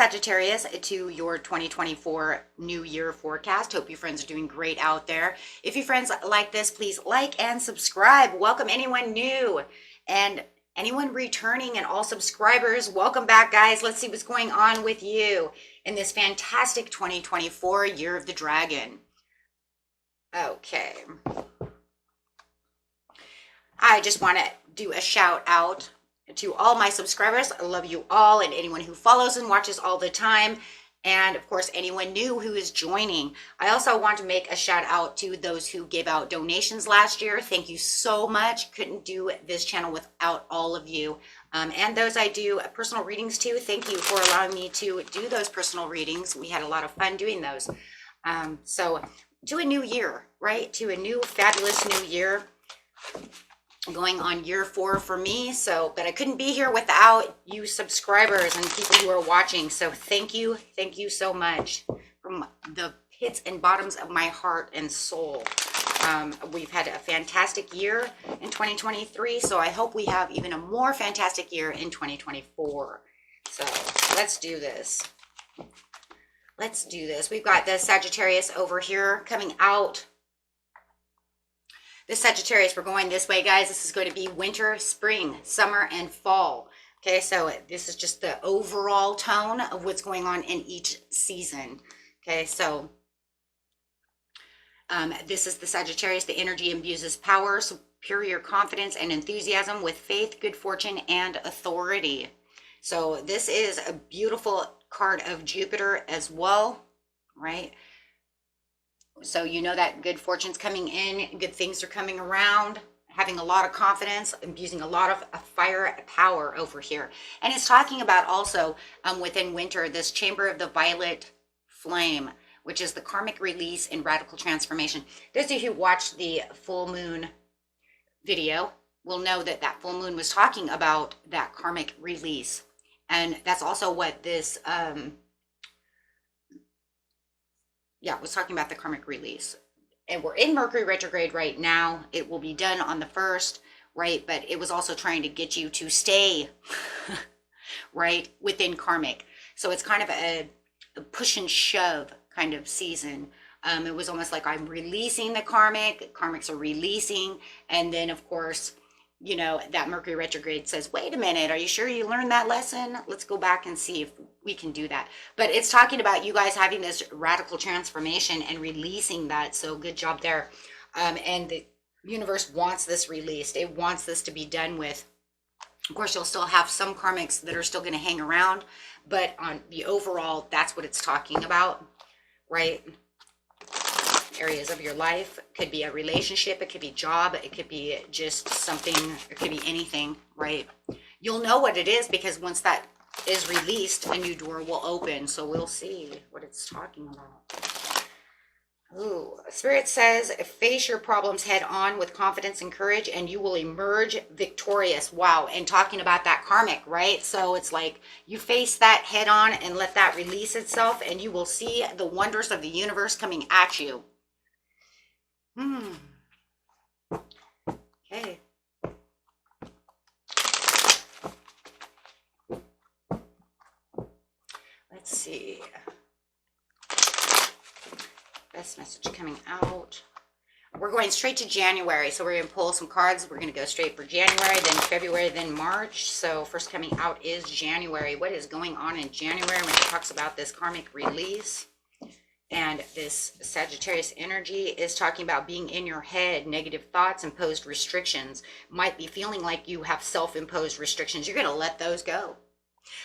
Sagittarius, to your 2024 New Year forecast. Hope you friends are doing great out there. If you friends like this, please like and subscribe. Welcome anyone new and anyone returning, and all subscribers. Welcome back, guys. Let's see what's going on with you in this fantastic 2024 Year of the Dragon. Okay. I just want to do a shout out to all my subscribers. I love you all, and anyone who follows and watches all the time, and of course anyone new who is joining. I also want to make a shout out to those who gave out donations last year. Thank you so much. Couldn't do this channel without all of you, and those I do personal readings to. Thank you for allowing me to do those personal readings. We had a lot of fun doing those. So to a new year, right? To a new fabulous new year. Going on year 4 for me, but I couldn't be here without you subscribers and people who are watching. So thank you so much from the pits and bottoms of my heart and soul. We've had a fantastic year in 2023, so I hope we have even a more fantastic year in 2024. So let's do this. We've got the Sagittarius over here coming out. The Sagittarius, we're going this way, guys. This is going to be winter, spring, summer, and fall. Okay, so this is just the overall tone of what's going on in each season. Okay, so this is the Sagittarius. The energy imbues power, superior confidence, and enthusiasm with faith, good fortune, and authority. So this is a beautiful card of Jupiter as well, right? So you know that good fortune's coming in, good things are coming around, having a lot of confidence, using a lot of fire power over here. And it's talking about also within winter, this chamber of the violet flame, which is the karmic release and radical transformation. Those of you who watched the full moon video will know that that full moon was talking about that karmic release. And that's also what this was talking about, the karmic release. And we're in Mercury retrograde right now. It will be done on the 1st, right? But it was also trying to get you to stay, right, within karmic. So it's kind of a push and shove kind of season. It was almost like I'm releasing the karmics are releasing. And then, of course, you know, that Mercury retrograde says, wait a minute, are you sure you learned that lesson? Let's go back and see if we can do that. But it's talking about you guys having this radical transformation and releasing that. So good job there. And the universe wants this released. It wants this to be done with. Of course, you'll still have some karmics that are still going to hang around. But on the overall, that's what it's talking about, right? Areas of your life. It could be a relationship, it could be job, it could be just something, it could be anything, right? You'll know what it is because once that is released, a new door will open. So we'll see what it's talking about. Ooh, Spirit says, face your problems head on with confidence and courage, and you will emerge victorious. Wow. And talking about that karmic, right? So it's like you face that head on and let that release itself, and you will see the wonders of the universe coming at you. Okay. Let's see. Best message coming out. We're going straight to January. So we're going to pull some cards. We're going to go straight for January, then February, then March. So first coming out is January. What is going on in January when it talks about this karmic release? And this Sagittarius energy is talking about being in your head, negative thoughts, imposed restrictions. Might be feeling like you have self-imposed restrictions. You're going to let those go.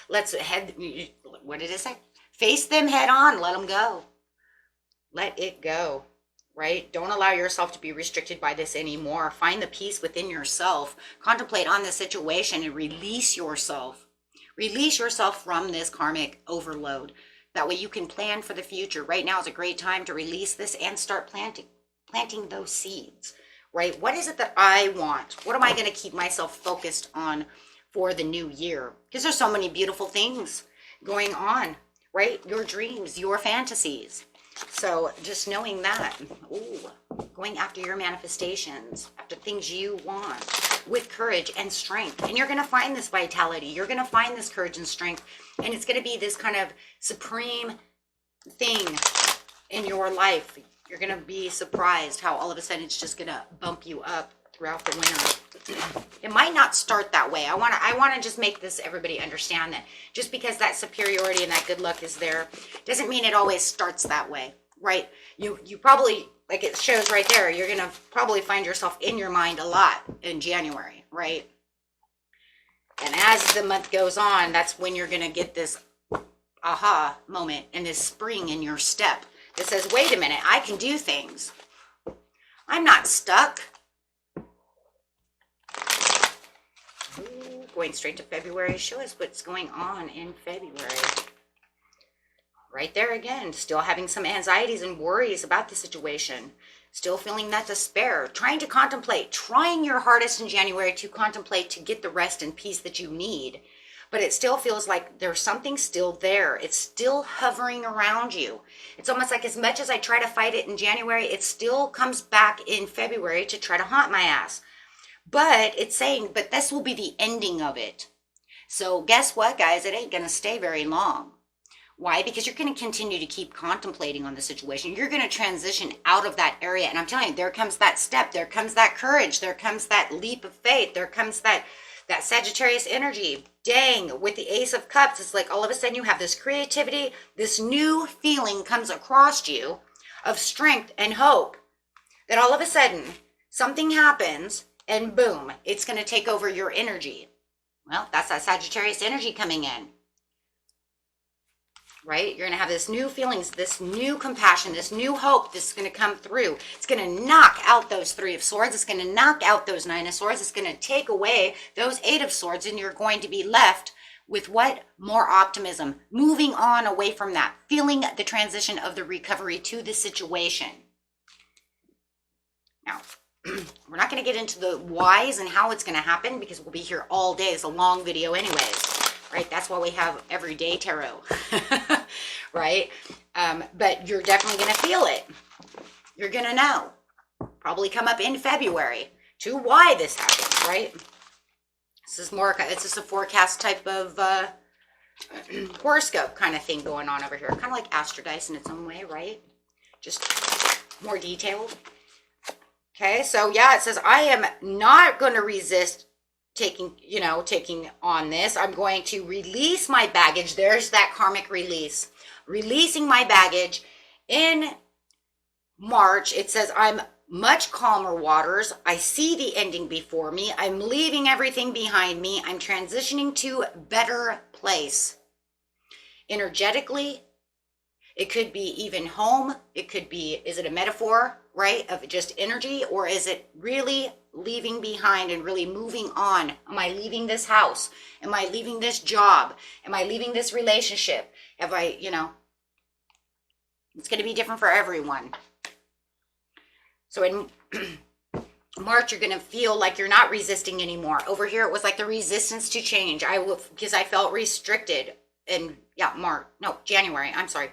What did it say? Face them head on. Let them go. Let it go, right? Don't allow yourself to be restricted by this anymore. Find the peace within yourself. Contemplate on the situation and release yourself. Release yourself from this karmic overload. That way you can plan for the future. Right now is a great time to release this and start planting those seeds, right? What is it that I want? What am I going to keep myself focused on for the new year? Because there's so many beautiful things going on, right? Your dreams, your fantasies. So just knowing that, ooh, going after your manifestations, after things you want with courage and strength. And you're going to find this vitality. You're going to find this courage and strength. And it's going to be this kind of supreme thing in your life. You're going to be surprised how all of a sudden it's just going to bump you up throughout the winter. It might not start that way. I want to just make this everybody understand that just because that superiority and that good luck is there doesn't mean it always starts that way, right? You probably, like it shows right there, you're going to probably find yourself in your mind a lot in January, right? And as the month goes on, that's when you're going to get this aha moment and this spring in your step that says, wait a minute, I can do things. I'm not stuck. Ooh, going straight to February. Show us what's going on in February. Right there again, still having some anxieties and worries about the situation. Still feeling that despair. Trying to contemplate. Trying your hardest in January to contemplate to get the rest and peace that you need. But it still feels like there's something still there. It's still hovering around you. It's almost like as much as I try to fight it in January, it still comes back in February to try to haunt my ass. But it's saying, but this will be the ending of it. So guess what, guys? It ain't going to stay very long. Why? Because you're going to continue to keep contemplating on the situation. You're going to transition out of that area. And I'm telling you, there comes that step. There comes that courage. There comes that leap of faith. There comes that Sagittarius energy. Dang, with the Ace of Cups, it's like all of a sudden you have this creativity. This new feeling comes across you of strength and hope. That all of a sudden something happens. And boom, it's going to take over your energy. Well, that's that Sagittarius energy coming in. Right? You're going to have this new feelings, this new compassion, this new hope. This is going to come through. It's going to knock out those 3 of Swords. It's going to knock out those 9 of Swords. It's going to take away those 8 of Swords. And you're going to be left with what? More optimism. Moving on away from that. Feeling the transition of the recovery to the situation. Now, we're not going to get into the whys and how it's going to happen because we'll be here all day. It's a long video anyways, right? That's why we have everyday tarot, right? But you're definitely going to feel it. You're going to know. Probably come up in February to why this happens, right? This is more, it's just a forecast type of horoscope kind of thing going on over here. Kind of like Astrodice in its own way, right? Just more detailed. Okay, so yeah, it says, I am not going to resist taking on this. I'm going to release my baggage. There's that karmic release. Releasing my baggage in March. It says, I'm much calmer waters. I see the ending before me. I'm leaving everything behind me. I'm transitioning to a better place. Energetically, it could be even home. It could be, is it a metaphor, right, of just energy? Or is it really leaving behind and really moving on? Am I leaving this house? Am I leaving this job? Am I leaving this relationship? Have I, it's going to be different for everyone. So in March, you're going to feel like you're not resisting anymore. Over here, it was like the resistance to change. Because I felt restricted in, January. I'm sorry.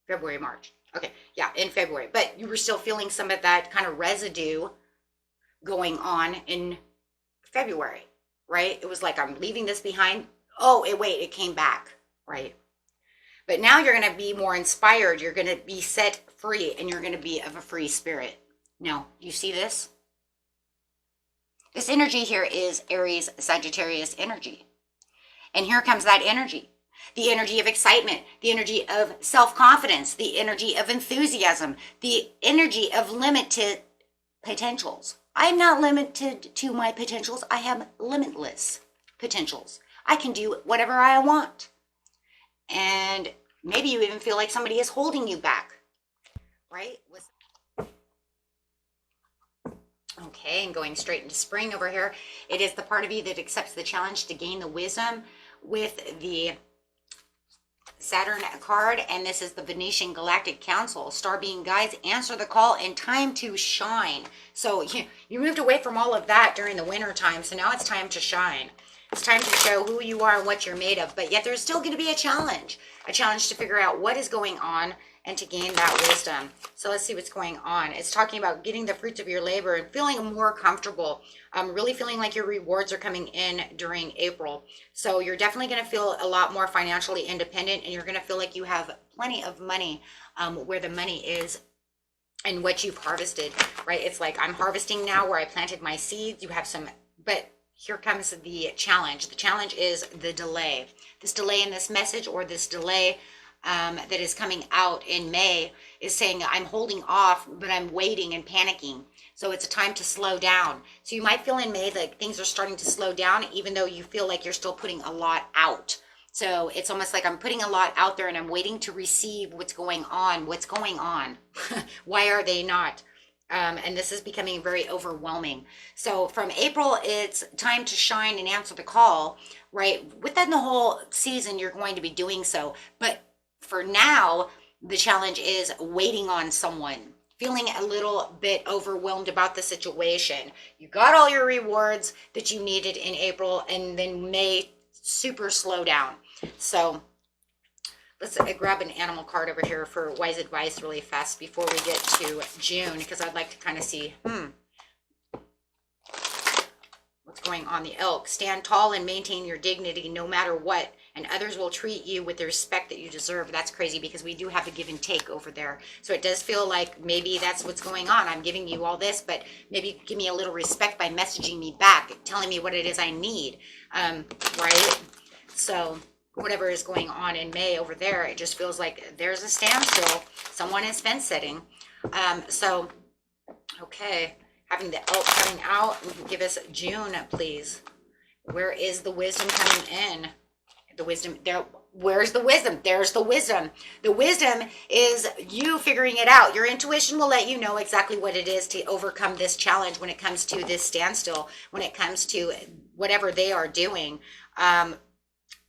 February, March. Okay, yeah, in February. But you were still feeling some of that kind of residue going on in February, right? It was like, I'm leaving this behind. Oh, it came back, right? But now you're going to be more inspired. You're going to be set free, and you're going to be of a free spirit. Now, you see this? This energy here is Aries, Sagittarius energy. And here comes that energy. The energy of excitement, the energy of self-confidence, the energy of enthusiasm, the energy of limited potentials. I'm not limited to my potentials. I have limitless potentials. I can do whatever I want. And maybe you even feel like somebody is holding you back, right? Okay, and going straight into spring over here. It is the part of you that accepts the challenge to gain the wisdom with the Saturn card, and this is the Venetian Galactic Council. Star being guides, answer the call, and time to shine. So you moved away from all of that during the winter time, so now it's time to shine. It's time to show who you are and what you're made of, but yet there's still going to be a challenge to figure out what is going on and to gain that wisdom. So let's see what's going on. It's talking about getting the fruits of your labor and feeling more comfortable, really feeling like your rewards are coming in during April. So you're definitely going to feel a lot more financially independent, and you're going to feel like you have plenty of money, where the money is and what you've harvested, right? It's like I'm harvesting now where I planted my seeds. You have some, but here comes the challenge. The challenge is the delay. This delay in this message, or this delay that is coming out in May, is saying I'm holding off, but I'm waiting and panicking. So it's a time to slow down. So you might feel in May that things are starting to slow down, even though you feel like you're still putting a lot out. So it's almost like I'm putting a lot out there and I'm waiting to receive what's going on. What's going on? Why are they not? And this is becoming very overwhelming. So from April, it's time to shine and answer the call, right? Within the whole season, you're going to be doing so. But for now, the challenge is waiting on someone, feeling a little bit overwhelmed about the situation. You got all your rewards that you needed in April, and then May, super slow down. So let's grab an animal card over here for wise advice really fast before we get to June, because I'd like to kind of see what's going on. The elk. Stand tall and maintain your dignity no matter what, and others will treat you with the respect that you deserve. That's crazy, because we do have a give and take over there. So it does feel like maybe that's what's going on. I'm giving you all this, but maybe give me a little respect by messaging me back, telling me what it is I need, right? So whatever is going on in May over there, it just feels like there's a standstill. Someone is fence sitting. So, okay, having the elk coming out, give us June, please. Where is the wisdom coming in? The wisdom there. Where's the wisdom? There's the wisdom. The wisdom is you figuring it out. Your intuition will let you know exactly what it is to overcome this challenge when it comes to this standstill, when it comes to whatever they are doing.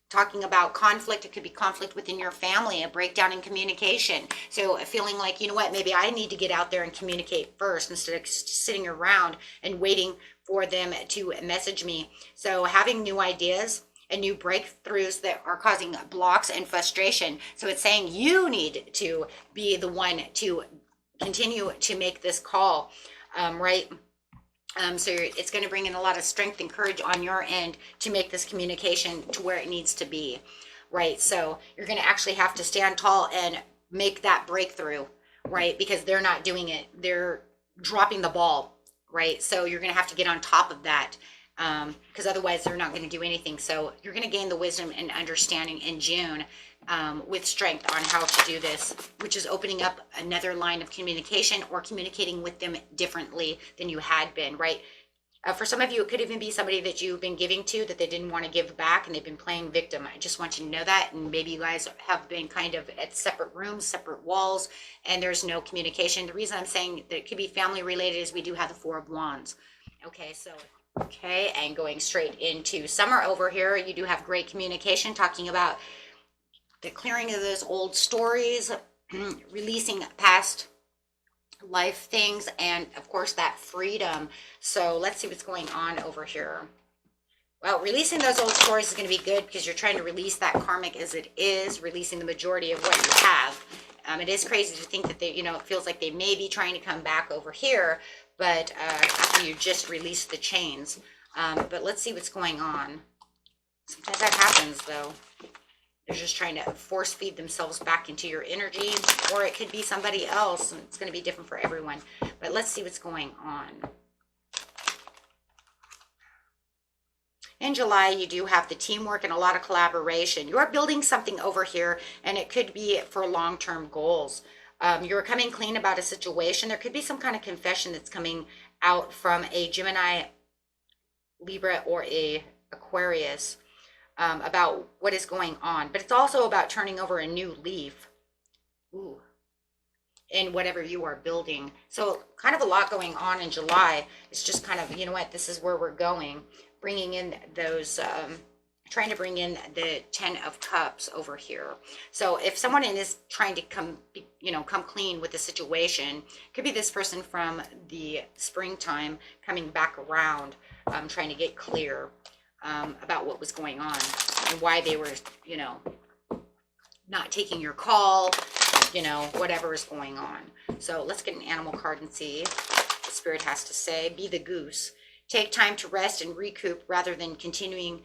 Talking about conflict, it could be conflict within your family, a breakdown in communication. So feeling like, you know what, maybe I need to get out there and communicate first instead of sitting around and waiting for them to message me. So having new ideas and new breakthroughs that are causing blocks and frustration. So it's saying you need to be the one to continue to make this call, right? So it's going to bring in a lot of strength and courage on your end to make this communication to where it needs to be, right? So you're going to actually have to stand tall and make that breakthrough, right? Because they're not doing it. They're dropping the ball, right? So you're going to have to get on top of that, because otherwise they're not going to do anything. So you're going to gain the wisdom and understanding in June, with strength on how to do this, which is opening up another line of communication or communicating with them differently than you had been, right? For some of you, it could even be somebody that you've been giving to that they didn't want to give back, and they've been playing victim. I just want you to know that. And maybe you guys have been kind of at separate rooms, separate walls, and there's no communication. The reason I'm saying that it could be family related is we do have the Four of Wands. Okay, so okay, and going straight into summer over here, you do have great communication, talking about the clearing of those old stories, releasing past life things, and of course that freedom. So let's see what's going on over here. Well, releasing those old stories is going to be good, because you're trying to release that karmic as it is, releasing the majority of what you have. It is crazy to think that they, it feels like they may be trying to come back over here, but after you just release the chains. But let's see what's going on. Sometimes that happens, though. They're just trying to force feed themselves back into your energy, or it could be somebody else, and it's going to be different for everyone. But let's see what's going on. In July, you do have the teamwork and a lot of collaboration. You're building something over here, and it could be for long-term goals. You're coming clean about a situation. There could be some kind of confession that's coming out from a Gemini, Libra, or a Aquarius, about what is going on. But it's also about turning over a new leaf. Ooh. In whatever you are building. So kind of a lot going on in July. It's just kind of, you know what, this is where we're going. Bringing in those, trying to bring in the 10 of Cups over here. So if someone is trying to come clean with the situation, could be this person from the springtime coming back around, trying to get clear about what was going on and why they were, not taking your call, you know, whatever is going on. So let's get an animal card and see what Spirit has to say. Be the goose. Take time to rest and recoup rather than continuing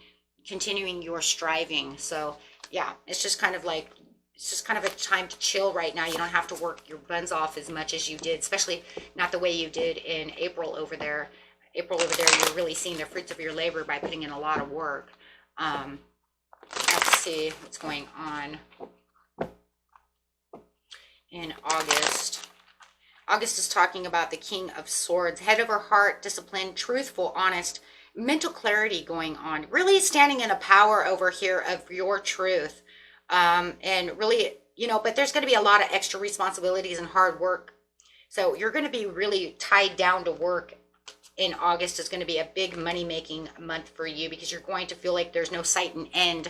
your striving. So yeah, it's just kind of like, it's just kind of a time to chill right now. You don't have to work your buns off as much as you did, especially not the way you did in April over there. April over there, you're really seeing the fruits of your labor by putting in a lot of work. Let's see what's going on in August. August is talking about the King of Swords, head over heart, disciplined, truthful, honest, mental clarity going on, really standing in a power over here of your truth. And really, you know, but there's going to be a lot of extra responsibilities and hard work. So you're going to be really tied down to work. In August is going to be a big money-making month for you because you're going to feel like there's no sight and end.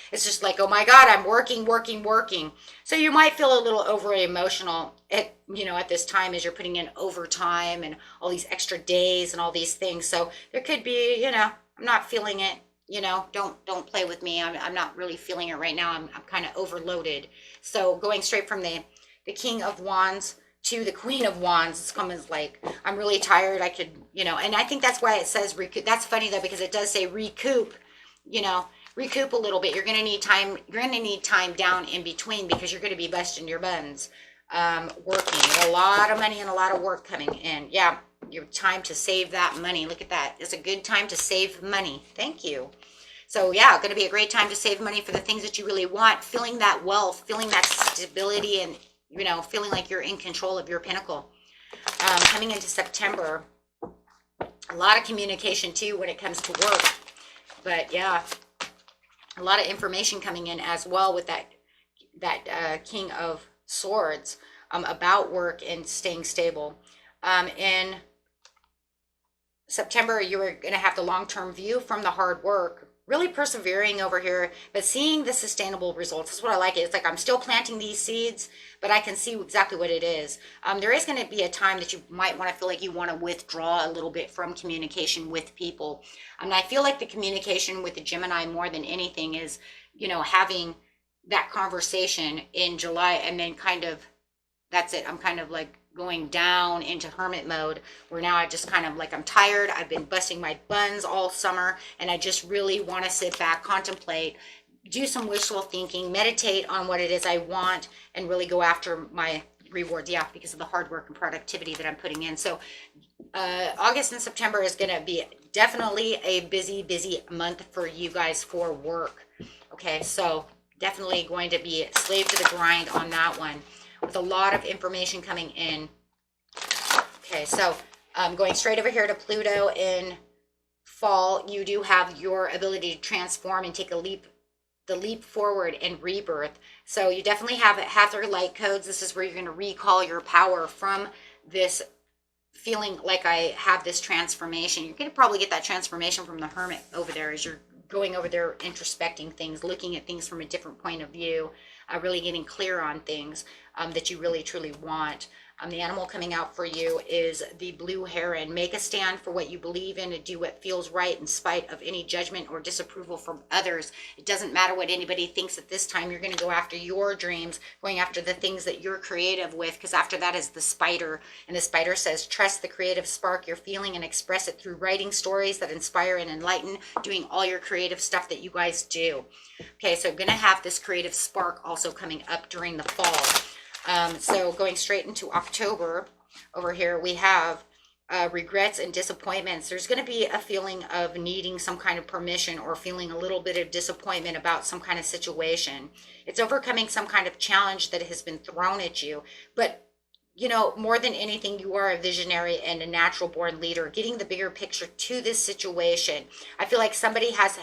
It's just like, oh my God, I'm working. So you might feel a little over emotional at, you know, at this time as you're putting in overtime and all these extra days and all these things. So there could be, you know, I'm not feeling it. You know, don't play with me. I'm not really feeling it right now. I'm kind of overloaded. So going straight from the King of Wands to the Queen of Wands, it's coming as like, I'm really tired. I could, you know, and I think that's why it says recoup. That's funny though, because it does say recoup, you know, recoup a little bit. You're going to need time. You're going to need time down in between because you're going to be busting your buns, working. A lot of money and a lot of work coming in. Yeah. Your time to save that money. Look at that. It's a good time to save money. Thank you. So yeah, going to be a great time to save money for the things that you really want, feeling that wealth, feeling that stability, and, you know, feeling like you're in control of your pinnacle. Coming into September, a lot of communication too when it comes to work. But yeah, a lot of information coming in as well with that King of Swords about work and staying stable. In September, you are going to have the long-term view from the hard work, really persevering over here, but seeing the sustainable results. That's what I like. It's like I'm still planting these seeds, but I can see exactly what it is. There is going to be a time that you might want to feel like you want to withdraw a little bit from communication with people. I feel like the communication with the Gemini more than anything is, you know, having that conversation in July and then kind of, that's it. I'm kind of like going down into hermit mode where now I just kind of like, I'm tired. I've been busting my buns all summer and I just really want to sit back, contemplate, do some wishful thinking, meditate on what it is I want and really go after my rewards. Yeah, because of the hard work and productivity that I'm putting in. So August and September is going to be definitely a busy month for you guys for work. Okay, so definitely going to be slave to the grind on that one, with a lot of information coming in. Okay, so going straight over here to Pluto in fall, you do have your ability to transform and take the leap forward and rebirth. So you definitely have Hathor light codes. This is where you're going to recall your power from this feeling like I have this transformation. You're going to probably get that transformation from the Hermit over there as you're going over there, introspecting things, looking at things from a different point of view, really getting clear on things that you really truly want. The animal coming out for you is the blue heron. Make a stand for what you believe in and do what feels right in spite of any judgment or disapproval from others. It doesn't matter what anybody thinks at this time. You're going to go after your dreams, going after the things that you're creative with, because after that is the spider. And the spider says, trust the creative spark you're feeling and express it through writing stories that inspire and enlighten, doing all your creative stuff that you guys do. Okay, so I'm going to have this creative spark also coming up during the fall. So going straight into October, over here we have regrets and disappointments. There's going to be a feeling of needing some kind of permission or feeling a little bit of disappointment about some kind of situation. It's overcoming some kind of challenge that has been thrown at you. But, you know, more than anything, you are a visionary and a natural born leader, getting the bigger picture to this situation. I feel like somebody has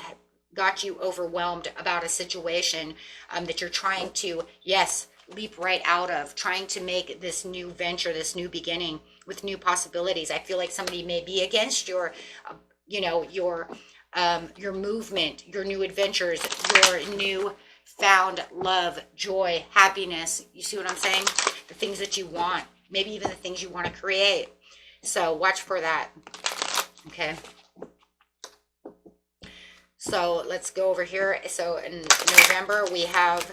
got you overwhelmed about a situation that you're trying to, yes, leap right out of, trying to make this new venture, this new beginning with new possibilities. I feel like somebody may be against your, you know, your movement, your new adventures, your new found love, joy, happiness. You see what I'm saying? The things that you want, maybe even the things you want to create. So watch for that. Okay. So let's go over here. So in November, we have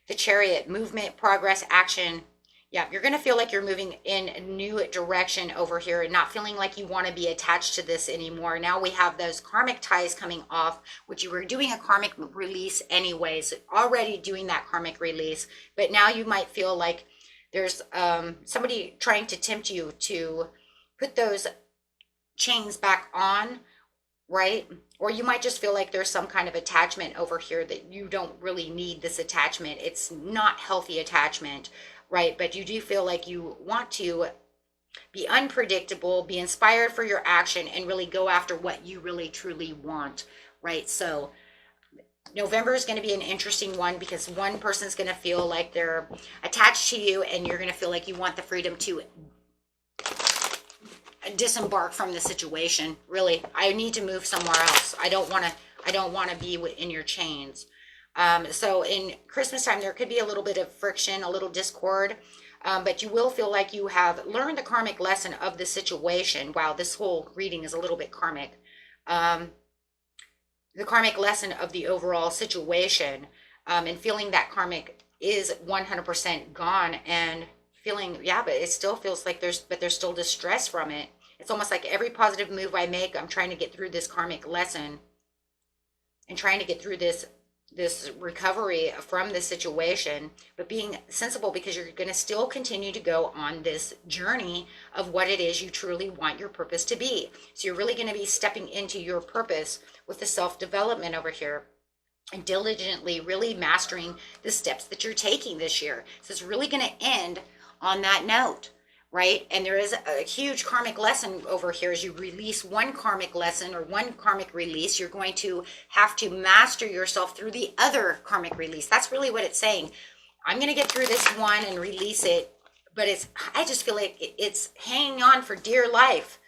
The Chariot, movement, progress, action. Yeah, you're going to feel like you're moving in a new direction over here and not feeling like you want to be attached to this anymore. Now we have those karmic ties coming off, which you were doing a karmic release anyways, already doing that karmic release. But now you might feel like there's somebody trying to tempt you to put those chains back on, right? Or you might just feel like there's some kind of attachment over here that you don't really need this attachment. It's not healthy attachment, right? But you do feel like you want to be unpredictable, be inspired for your action, and really go after what you really truly want, right? So November is going to be an interesting one because one person's going to feel like they're attached to you, and you're going to feel like you want the freedom to disembark from the situation. Really, I need to move somewhere else. I don't want to be in your chains. So in Christmas time, there could be a little bit of friction, a little discord, but you will feel like you have learned the karmic lesson of the situation. Wow, this whole reading is a little bit karmic. The karmic lesson of the overall situation, and feeling that karmic is 100% gone, and feeling, yeah, but it still feels like there's still distress from it. It's almost like every positive move I make, I'm trying to get through this karmic lesson and trying to get through this recovery from this situation, but being sensible, because you're going to still continue to go on this journey of what it is you truly want your purpose to be. So you're really going to be stepping into your purpose with the self-development over here and diligently really mastering the steps that you're taking this year. So it's really going to end on that note, right? And there is a huge karmic lesson over here. As you release one karmic lesson or one karmic release, you're going to have to master yourself through the other karmic release. That's really what it's saying. I'm going to get through this one and release it, but I just feel like it's hanging on for dear life.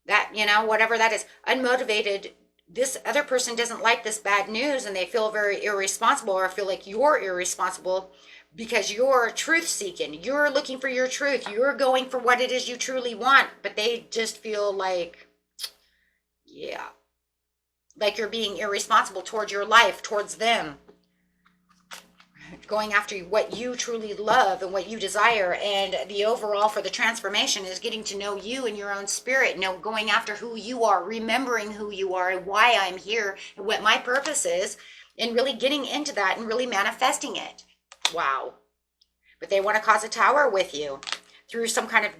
That, whatever that is, unmotivated. This other person doesn't like this bad news, and they feel very irresponsible, or feel like you're irresponsible because you're truth seeking. You're looking for your truth. You're going for what it is you truly want, but they just feel like, yeah, like you're being irresponsible towards your life, towards them. Going after what you truly love and what you desire, and the overall for the transformation is getting to know you and your own spirit, going after who you are, remembering who you are and why I'm here and what my purpose is, and really getting into that and really manifesting it. Wow. But they want to cause a tower with you through some kind of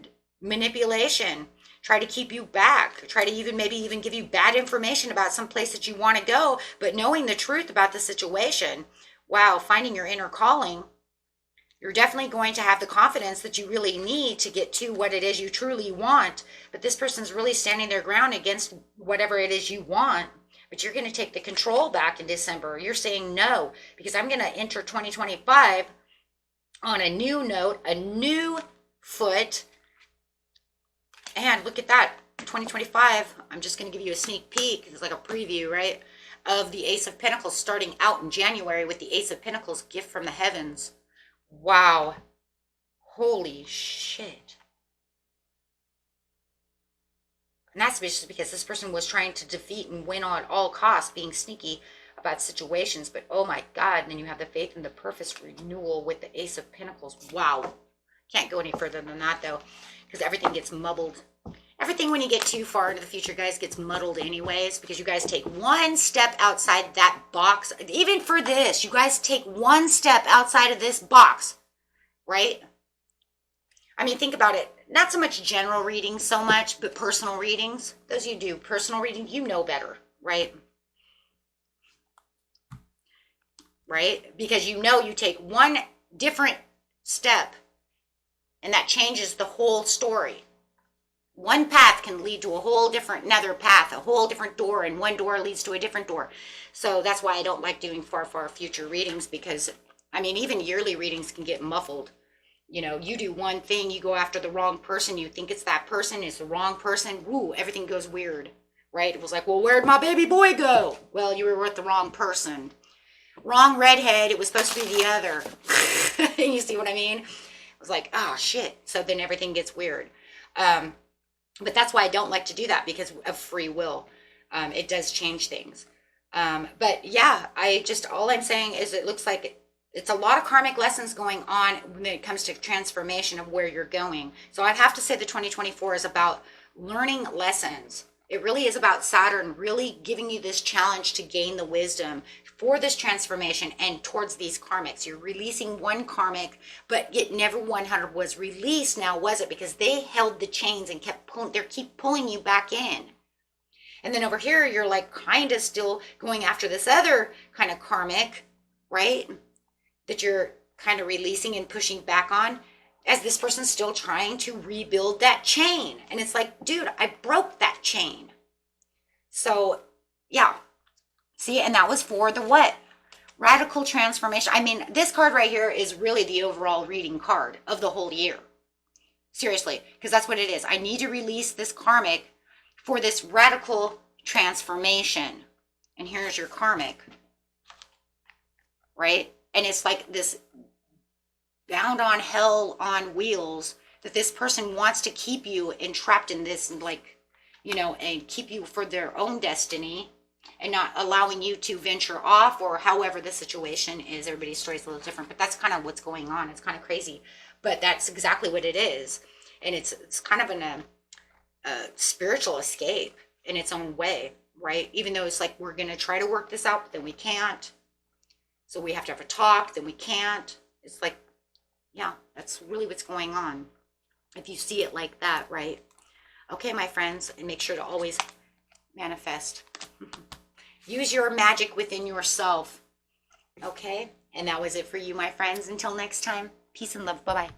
manipulation, try to keep you back, try to maybe even give you bad information about some place that you want to go, but knowing the truth about the situation. Wow, finding your inner calling, you're definitely going to have the confidence that you really need to get to what it is you truly want. But this person's really standing their ground against whatever it is you want. But you're going to take the control back in December. You're saying no, because I'm going to enter 2025 on a new note, a new foot. And look at that, 2025, I'm just going to give you a sneak peek. It's like a preview, right? Of the Ace of Pentacles starting out in January with the Ace of Pentacles, gift from the heavens. Wow. Holy shit. And that's just because this person was trying to defeat and win at all costs, being sneaky about situations. But oh my God, and then you have the faith in the purpose renewal with the Ace of Pentacles. Wow. Can't go any further than that though, because everything gets muddled. Everything when you get too far into the future, guys, gets muddled anyways, because you guys take one step outside that box. Even for this, you guys take one step outside of this box, right? I mean, think about it. Not so much general readings so much, but personal readings. Those you do personal reading, you know better, right? Right? Because you take one different step and that changes the whole story. One path can lead to a whole different, another path, a whole different door, and one door leads to a different door. So that's why I don't like doing far future readings, because, I mean, even yearly readings can get muffled. You do one thing, you go after the wrong person, you think it's that person, it's the wrong person, woo, everything goes weird, right? It was like, well, where'd my baby boy go? Well, you were with the wrong person. Wrong redhead, it was supposed to be the other. You see what I mean? It was like, oh, shit. So then everything gets weird. But that's why I don't like to do that, because of free will. It does change things. But yeah, all I'm saying is it looks like It's a lot of karmic lessons going on when it comes to transformation of where you're going. So I'd have to say the 2024 is about learning lessons. It really is about Saturn really giving you this challenge to gain the wisdom for this transformation and towards these karmics. You're releasing one karmic, but yet never 100 was released now, was it? Because they held the chains and kept pulling, they keep pulling you back in. And then over here, you're like kind of still going after this other kind of karmic, right? That you're kind of releasing and pushing back on, as this person's still trying to rebuild that chain. And it's like, dude, I broke that chain. So yeah, see, and that was for the what? Radical transformation. I mean, this card right here is really the overall reading card of the whole year. Seriously, because that's what it is. I need to release this karmic for this radical transformation. And here's your karmic, right? And it's like this bound on hell on wheels that this person wants to keep you entrapped in this, like, you know, and keep you for their own destiny and not allowing you to venture off, or however the situation is. Everybody's story is a little different, but that's kind of what's going on. It's kind of crazy, but that's exactly what it is. And it's kind of a spiritual escape in its own way, right? Even though it's like, we're going to try to work this out, but then we can't. So we have to have a talk, then we can't. It's like, yeah, that's really what's going on. If you see it like that, right? Okay, my friends, and make sure to always manifest. Use your magic within yourself. Okay? And that was it for you, my friends. Until next time, peace and love. Bye-bye.